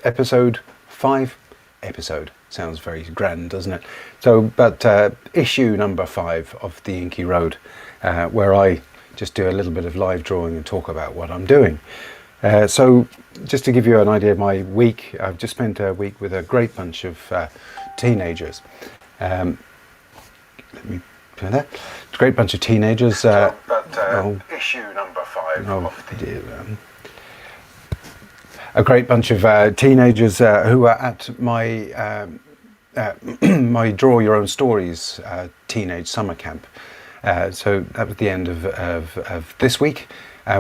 episode 5. Episode sounds very grand, doesn't it? So, but issue number 5 of the Inky Road, where I just do a little bit of live drawing and talk about what I'm doing. So, just to give you an idea of my week, I've just spent a week with a great bunch of teenagers. Let me turn that. It's a great bunch of teenagers. Issue number 5 of the a great bunch of teenagers who are at my my Draw Your Own Stories teenage summer camp. So that was the end of this week.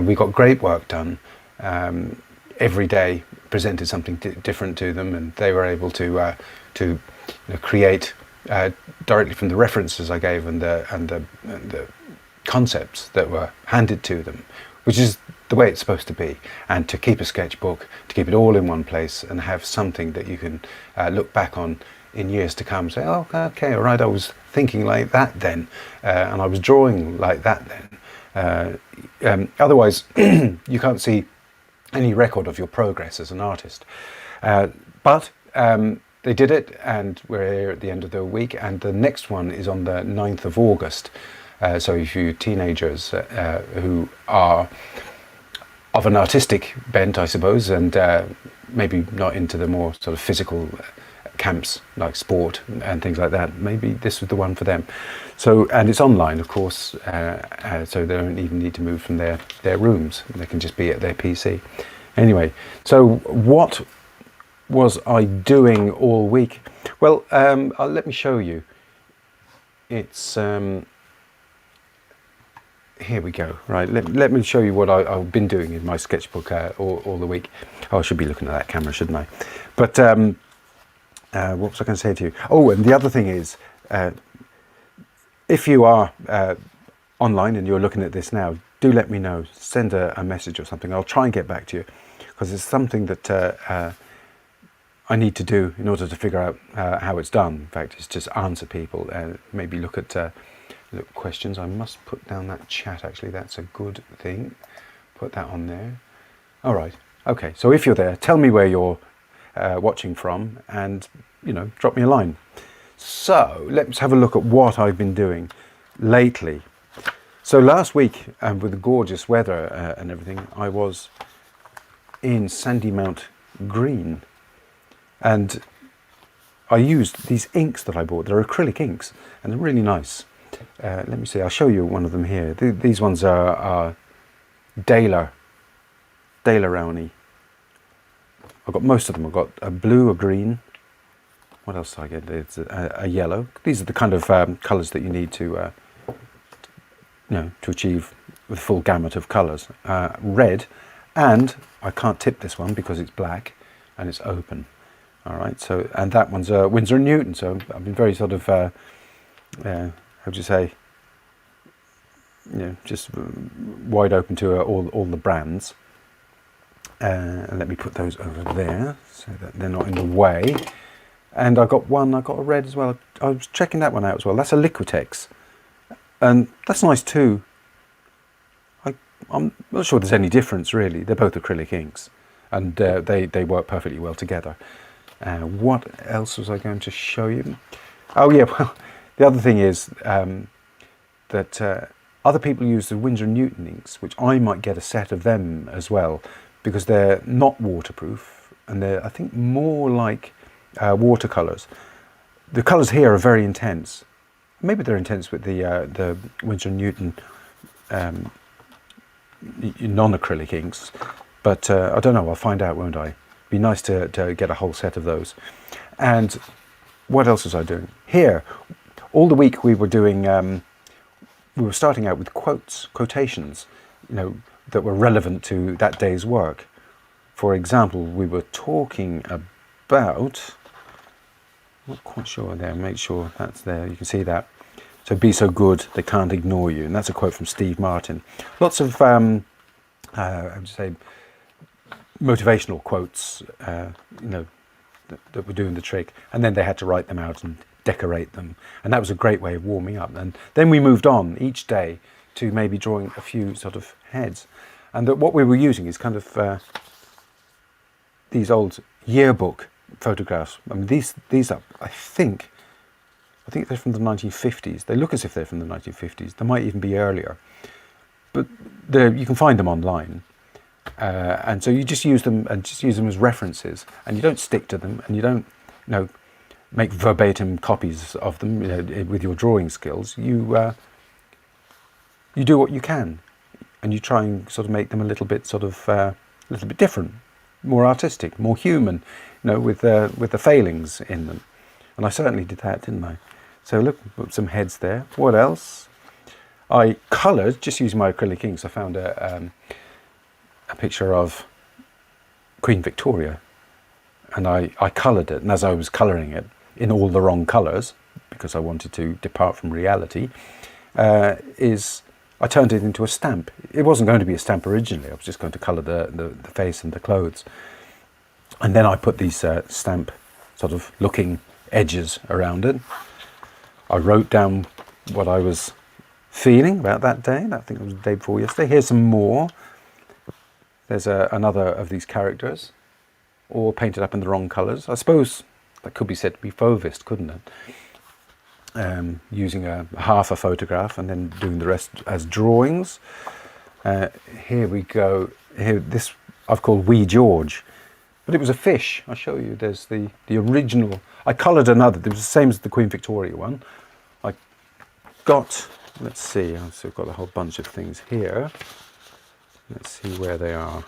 We got great work done. Every day presented something different to them, and they were able to create directly from the references I gave and the concepts that were handed to them, which is the way it's supposed to be, and to keep a sketchbook, to keep it all in one place and have something that you can look back on in years to come, say, oh, okay, all right, I was thinking like that then, and I was drawing like that then. Otherwise, you can't see any record of your progress as an artist. But they did it, and we're here at the end of the week, and the next one is on the 9th of August. So if you teenagers who are of an artistic bent, I suppose, and maybe not into the more sort of physical camps like sport and things like that, maybe this was the one for them. So, and it's online, of course, so they don't even need to move from their rooms. They can just be at their PC. Anyway, so what was I doing all week? Well, let me show you. It's here we go. Right, let me show you what I've been doing in my sketchbook all the week. Oh, I should be looking at that camera, shouldn't I? But what was I going to say to you? Oh, and the other thing is, if you are online and you're looking at this now, do let me know. Send a message or something. I'll try and get back to you, because it's something that I need to do in order to figure out how it's done. In fact, it's just answer people and maybe look at questions. I must put down that chat, actually. That's a good thing. Put that on there. All right. Okay. So if you're there, tell me where you're watching from, and drop me a line. So let's have a look at what I've been doing lately. So last week, with the gorgeous weather and everything, I was in Sandymount Green, and I used these inks that I bought. They're acrylic inks, and they're really nice. Let me see, I'll show you one of them here. These ones are Daler Rowney. I've got most of them. I've got a blue, a green. What else do I get? It's a yellow. These are the kind of colours that you need to achieve the full gamut of colours. Red, and I can't tip this one because it's black and it's open. All right. So, and that one's Winsor & Newton. So I've been very sort of how would you say? Just wide open to all the brands. And let me put those over there so that they're not in the way. And I got a red as well. I was checking that one out as well. That's a Liquitex, and that's nice too. I'm not sure there's any difference really. They're both acrylic inks, and they work perfectly well together. What else was I going to show you? Oh yeah, well, the other thing is that other people use the Winsor & Newton inks, which I might get a set of them as well, because they're not waterproof, and they're, I think, more like watercolours. The colours here are very intense. Maybe they're intense with the Winsor & Newton non-acrylic inks, but I don't know. I'll find out, won't I? Be nice to get a whole set of those. And what else was I doing? Here, all the week we were doing, we were starting out with quotations, that were relevant to that day's work. For example, we were talking about, I'm not quite sure there, make sure that's there, you can see that. So be so good, they can't ignore you. And that's a quote from Steve Martin. Lots of, I would say, motivational quotes, that were doing the trick. And then they had to write them out and decorate them. And that was a great way of warming up. And then we moved on each day to maybe drawing a few sort of heads. And that what we were using is kind of these old yearbook photographs. I mean, these are, I think they're from the 1950s. They look as if they're from the 1950s. They might even be earlier, but you can find them online. And so you just use them as references, and you don't stick to them, and you don't, make verbatim copies of them, with your drawing skills. You do what you can, and you try and sort of make them a little bit different, more artistic, more human, with the failings in them. And I certainly did that, didn't I? So look, put some heads there. What else? I coloured, just using my acrylic inks. I found a picture of Queen Victoria, and I coloured it. And as I was colouring it in all the wrong colours, because I wanted to depart from reality, I turned it into a stamp. It wasn't going to be a stamp originally. I was just going to colour the face and the clothes. And then I put these stamp sort of looking edges around it. I wrote down what I was feeling about that day. I think it was the day before yesterday. Here's some more. There's another of these characters, all painted up in the wrong colours. I suppose that could be said to be Fauvist, couldn't it? Using half a photograph and then doing the rest as drawings. Here we go. Here, this I've called Wee George, but it was a fish. I'll show you. There's the original. I coloured another. It was the same as the Queen Victoria one. I got. Let's see. I've still got a whole bunch of things here. Let's see where they are.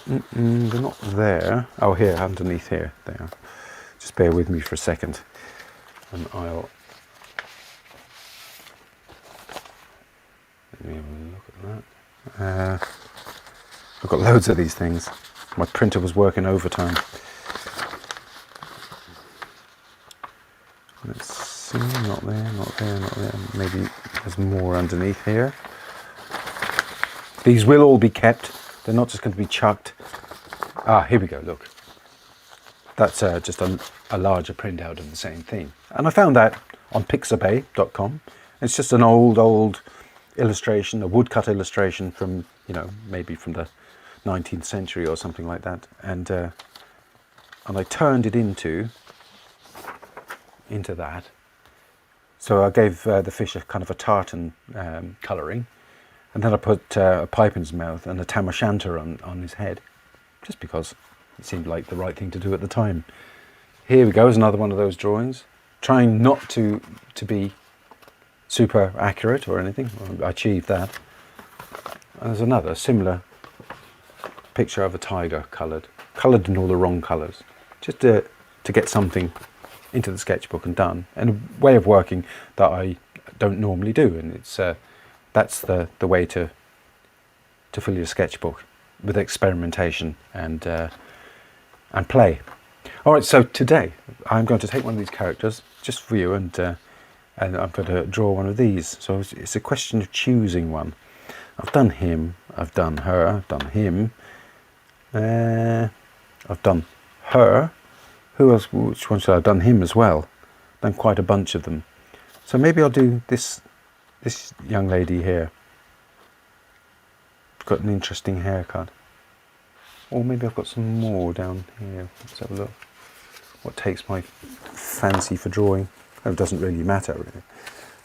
They're not there. Oh, here, underneath here. They are. Just bear with me for a second, and I'll. Let me have a look at that. I've got loads of these things. My printer was working overtime. Let's see. Not there. Not there. Not there. Maybe there's more underneath here. These will all be kept. They're not just going to be chucked. Ah, here we go, look. That's just a larger printout of the same thing. And I found that on pixabay.com. It's just an old illustration, a woodcut illustration from, maybe from the 19th century or something like that. And I turned it into that. So I gave the fish a kind of a tartan colouring. And then I put a pipe in his mouth and a tam o' shanter on his head, just because it seemed like the right thing to do at the time. Here we go, is another one of those drawings. Trying not to be super accurate or anything. I achieved that. And there's another similar picture of a tiger coloured in all the wrong colours, just to get something into the sketchbook and done, and a way of working that I don't normally do, and it's that's the way to fill your sketchbook, with experimentation and play. All right, so today I'm going to take one of these characters just for you, and I'm going to draw one of these. So it's a question of choosing one. I've done him, I've done her, I've done him, I've done her. Who else? Which one should I have done? Him as well. Done quite a bunch of them. So maybe I'll do this young lady here. Got an interesting haircut. Or maybe I've got some more down here. Let's have a look. What takes my fancy for drawing? Oh, it doesn't really matter, really.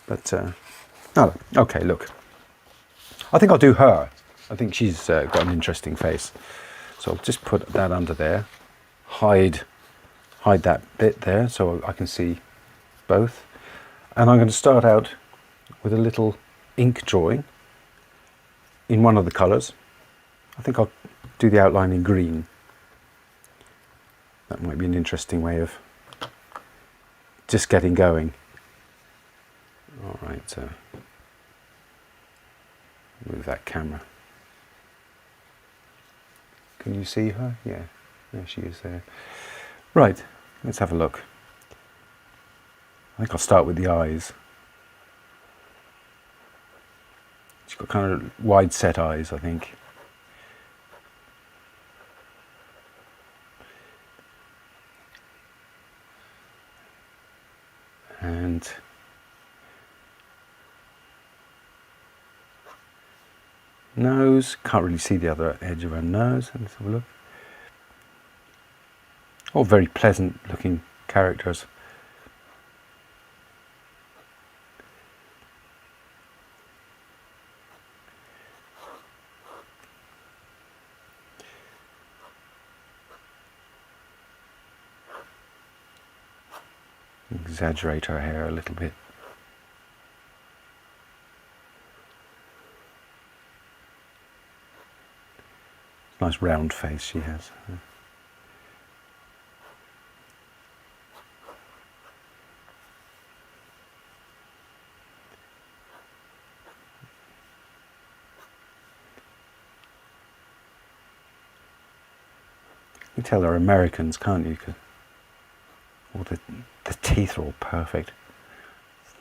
But, oh, okay, look. I think I'll do her. I think she's got an interesting face. So I'll just put that under there. Hide that bit there so I can see both. And I'm going to start out with a little ink drawing in one of the colours. I think I'll do the outline in green. That might be an interesting way of just getting going. All right, so move that camera. Can you see her? Yeah, there she is there. Right, let's have a look. I think I'll start with the eyes. She's got kind of wide set eyes, I think. And nose, can't really see the other edge of her nose. Let's have a look. All very pleasant looking characters. Exaggerate her hair a little bit. Nice round face she has. You can tell they're Americans, can't you? All the teeth are all perfect.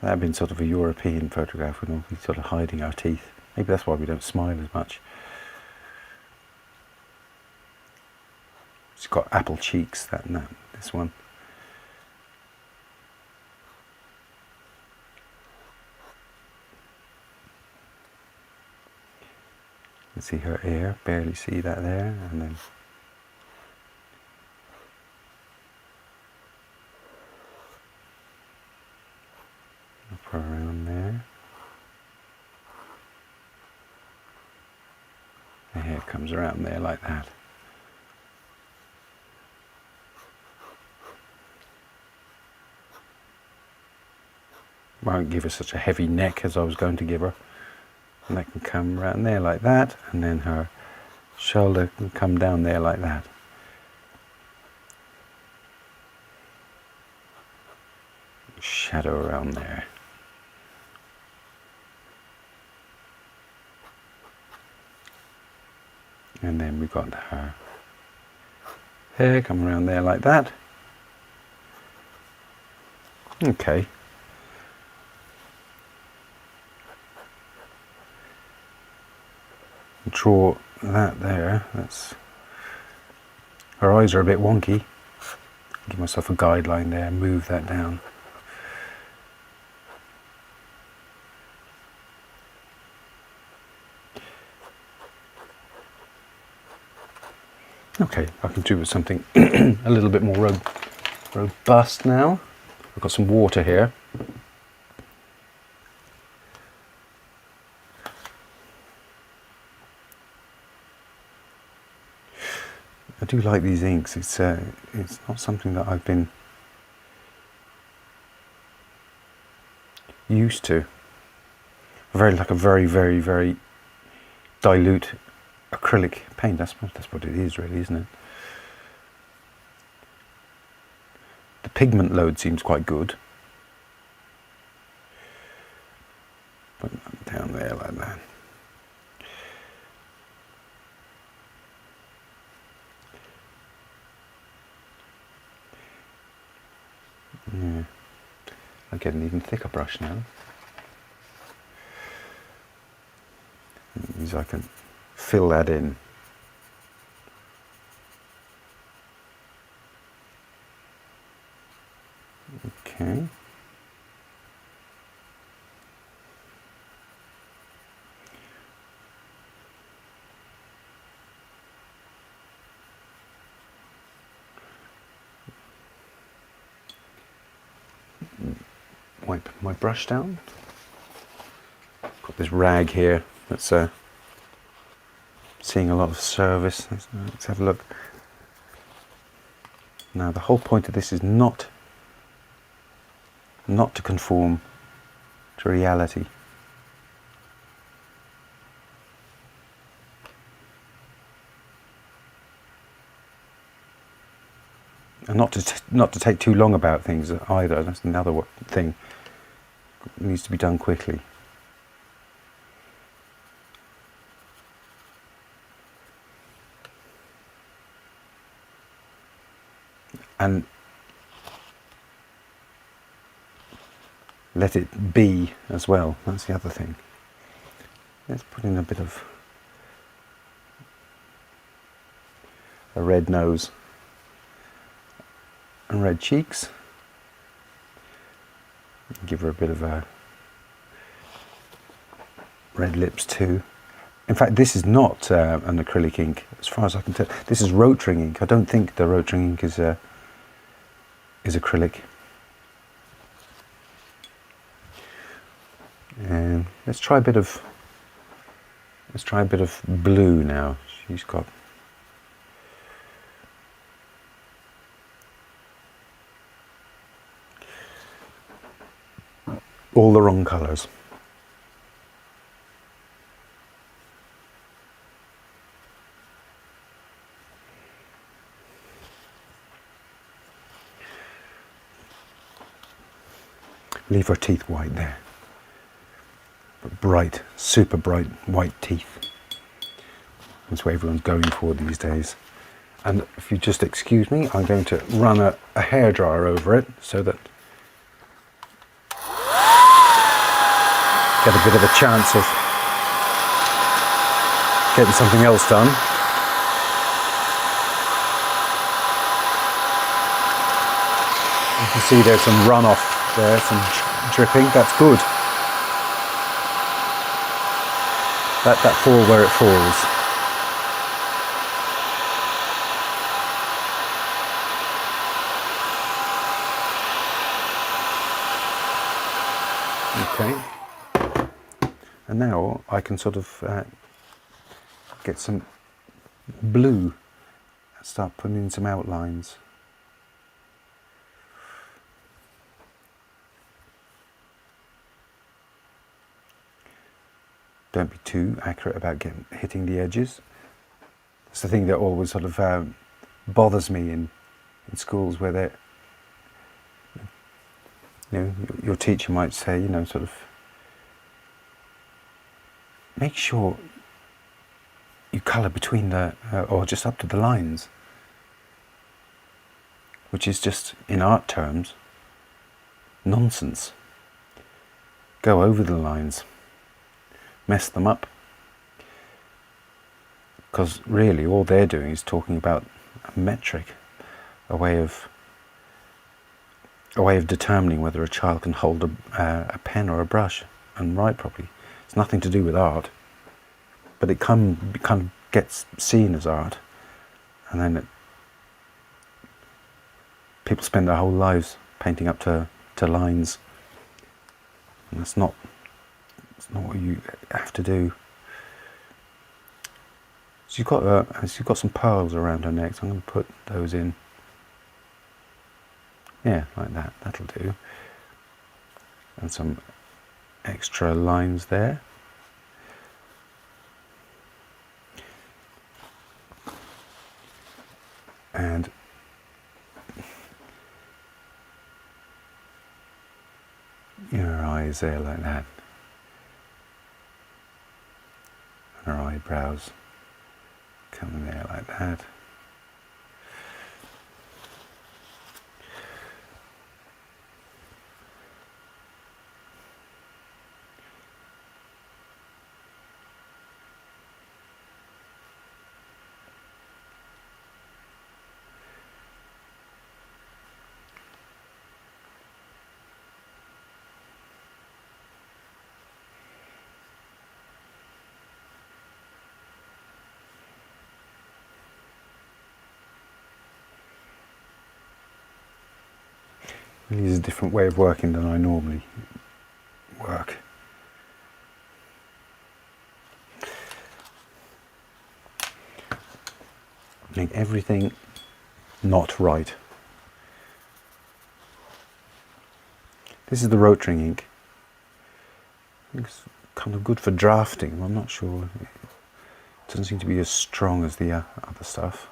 That had been sort of a European photograph, we'd all be sort of hiding our teeth. Maybe that's why we don't smile as much. She's got apple cheeks, this one. You can see her ear, barely see that there, and then up around there. The hair comes around there like that. Won't give her such a heavy neck as I was going to give her. And that can come around there like that, and then her shoulder can come down there like that. Shadow around there. And then we've got her hair come around there like that. Okay. Draw that there. That's, her eyes are a bit wonky. Give myself a guideline there, move that down. Okay, I can do with something a little bit more robust now. I've got some water here. I do like these inks. It's not something that I've been used to. A very dilute acrylic paint. That's what it is, really, isn't it? The pigment load seems quite good. Put that down there like that. Yeah, I'll get an even thicker brush now. It means I can fill that in. Okay. Wipe my brush down. Got this rag here that's seeing a lot of service. Let's have a look. Now the whole point of this is not to conform to reality. And not to take too long about things either. That's another thing. It needs to be done quickly. And let it be as well. That's the other thing. Let's put in a bit of a red nose and red cheeks. Give her a bit of a red lips too. In fact, this is not an acrylic ink, as far as I can tell. This is rotring ink. I don't think the rotring ink is is acrylic. And let's try a bit of blue now. She's got all the wrong colours. Leave her teeth white there. But bright, super bright white teeth. That's what everyone's going for these days. And if you just excuse me, I'm going to run a hairdryer over it so that get a bit of a chance of getting something else done. You can see there's some runoff there, some dripping. That's good. Let that fall where it falls. Okay. And now I can sort of get some blue, start putting in some outlines. Don't be too accurate about hitting the edges. It's the thing that always sort of bothers me in schools where they're, you know, your teacher might say, you know, sort of, make sure you colour between the, or just up to the lines, which is just, in art terms, nonsense. Go over the lines. Mess them up, because really all they're doing is talking about a metric, a way of determining whether a child can hold a pen or a brush and write properly. It's nothing to do with art, but it kind of gets seen as art, and then people spend their whole lives painting up to lines, and that's not what you have to do. So you've got some pearls around her neck, so I'm going to put those in. Yeah, like that. That'll do. And some extra lines there. And your eyes there like that. Her eyebrows coming there like that. This is a different way of working than I normally work. Make everything not right. This is the rotring ink. It's kind of good for drafting. I'm not sure. It doesn't seem to be as strong as the other stuff.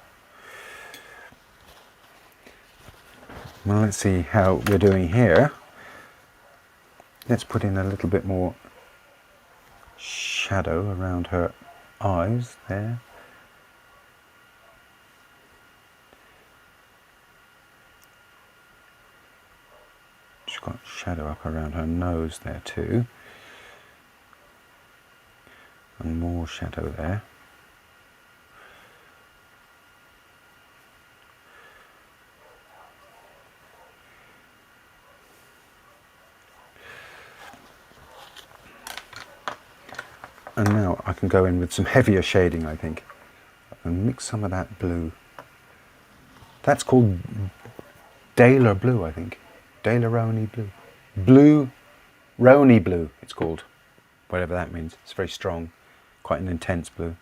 Well, let's see how we're doing here. Let's put in a little bit more shadow around her eyes there. She's got shadow up around her nose there too. And more shadow there. And now I can go in with some heavier shading, I think. And mix some of that blue. That's called Daler Blue, I think. Daleroni Blue. Blue, Roni Blue, it's called. Whatever that means. It's very strong. Quite an intense blue.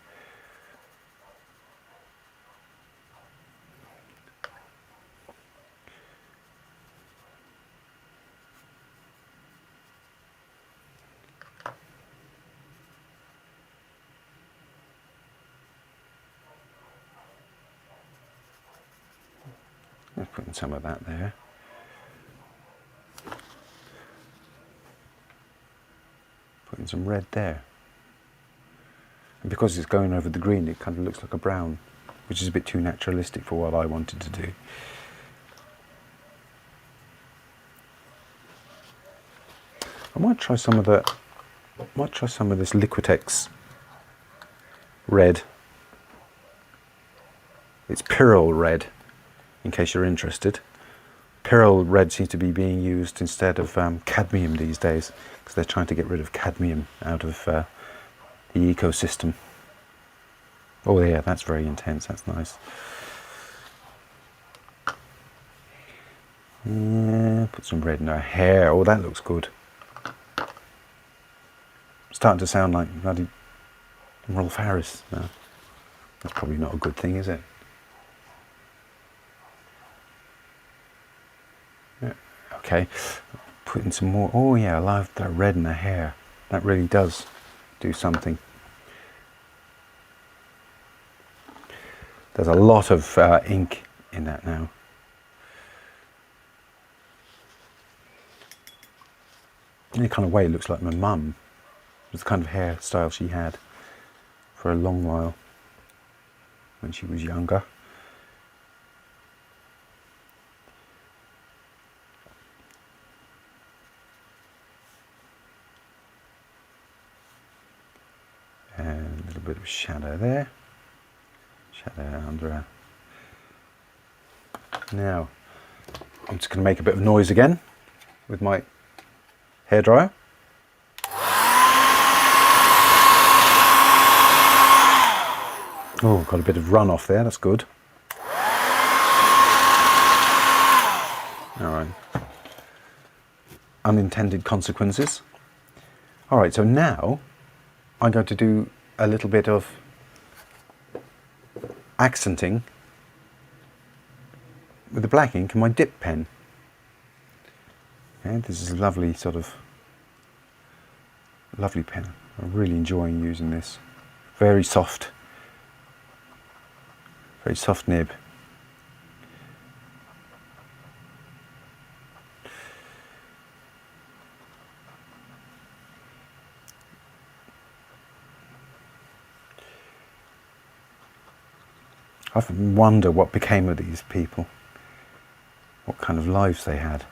Let's put in some of that there. Putting some red there. And because it's going over the green, it kind of looks like a brown, which is a bit too naturalistic for what I wanted to do. I might try some of this Liquitex red. It's Pyrrole red, in case you're interested. Pyrrole red seems to be being used instead of cadmium these days, because they're trying to get rid of cadmium out of the ecosystem. Oh yeah, that's very intense, that's nice. Yeah, put some red in her hair. Oh, that looks good. Starting to sound like bloody Rolf Harris now. That's probably not a good thing, is it? Yeah. Okay, put in some more. Oh yeah, I love that red in the hair. That really does do something. There's a lot of ink in that now. In a kind of way, it looks like my mum. It was the kind of hairstyle she had for a long while when she was younger. And a little bit of shadow there. Shadow under her. Now, I'm just going to make a bit of noise again with my hairdryer. Oh, got a bit of runoff there, that's good. Alright. Unintended consequences. Alright, so now I'm going to do a little bit of accenting with the black ink and my dip pen. Okay, this is a lovely sort of lovely pen. I'm really enjoying using this. Very soft nib. I often wonder what became of these people, what kind of lives they had.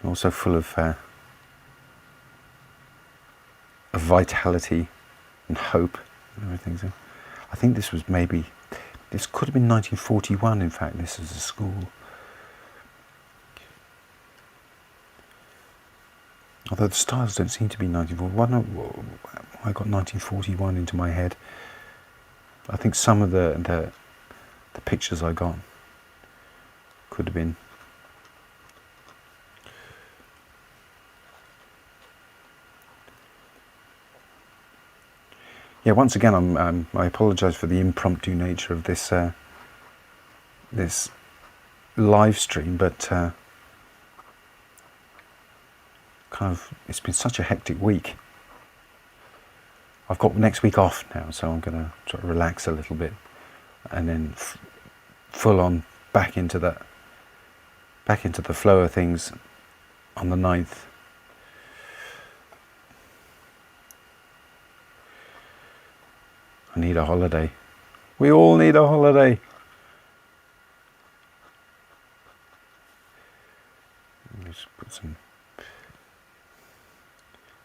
Also full of vitality and hope and everything. So I think this was maybe, this could have been 1941 in fact, this is a school. Although the stars don't seem to be 1941, I got 1941 into my head. I think some of the pictures I got could have been. Yeah, once again, I apologise for the impromptu nature of this this live stream, but kind of it's been such a hectic week. I've got next week off now, so I'm going to sort of relax a little bit, and then full on back into the flow of things on the 9th. I need a holiday. We all need a holiday. Let me just put some.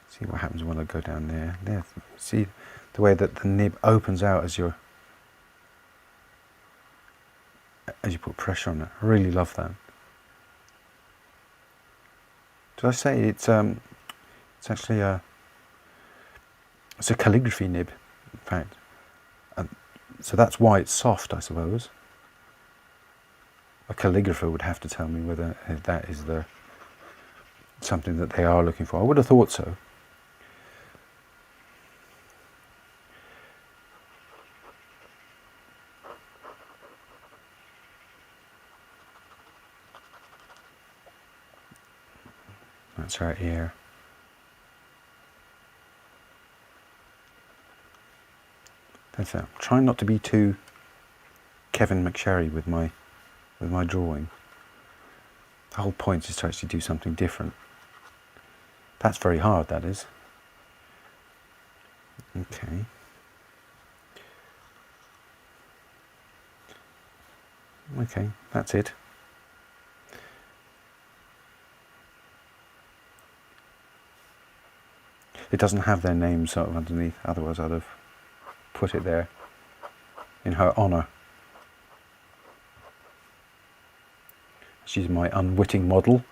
See what happens when I go down there. There. See the way that the nib opens out as you put pressure on it. I really love that. Did I say it's actually it's a calligraphy nib, in fact. So that's why it's soft, I suppose. a calligrapher would have to tell me whether that is something that they are looking for. I would have thought so. That's her ear. That's it. Trying not to be too Kevin McSherry with my drawing. The whole point is to actually do something different. That's very hard, that is. Okay. Okay, that's it. It doesn't have their name sort of underneath, otherwise I'd have put it there in her honour. She's my unwitting model.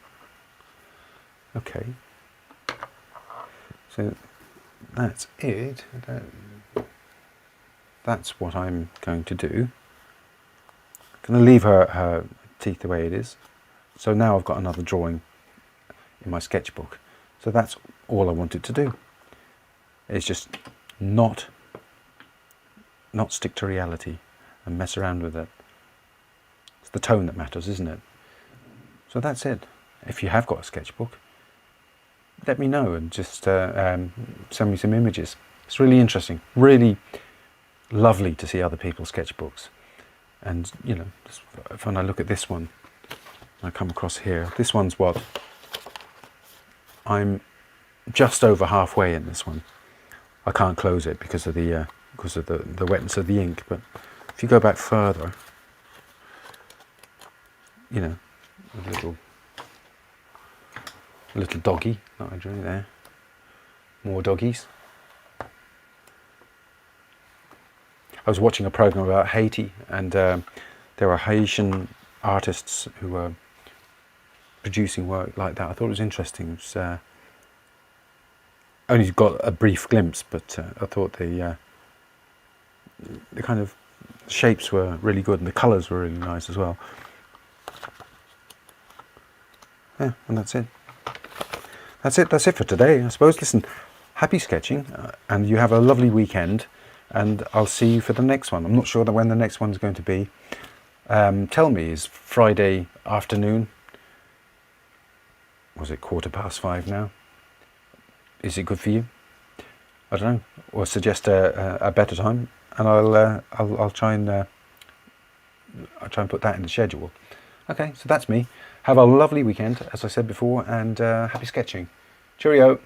Okay. So that's it. That's what I'm going to do. I'm going to leave her teeth the way it is. So now I've got another drawing in my sketchbook. So that's all I wanted to do. It's just not stick to reality and mess around with it. It's the tone that matters, isn't it? So that's it. If you have got a sketchbook, let me know and just send me some images. It's really interesting, really lovely to see other people's sketchbooks. And you know, when I look at this one, I come across here. This one's what? I'm just over halfway in this one. I can't close it because of the wetness of the ink. But if you go back further, you know, a little doggy that I drew there. More doggies. I was watching a program about Haiti, and there were Haitian artists who were producing work like that. I thought it was interesting. It was, only got a brief glimpse, but I thought the kind of shapes were really good and the colours were really nice as well. Yeah, and that's it. That's it for today, I suppose. Listen, happy sketching, and you have a lovely weekend, and I'll see you for the next one. I'm not sure when the next one's going to be. Tell me, is Friday afternoon? Was it 5:15 now? Is it good for you? I don't know. Or suggest a better time, and I'll try and put that in the schedule. Okay, so that's me. Have a lovely weekend, as I said before, and happy sketching. Cheerio.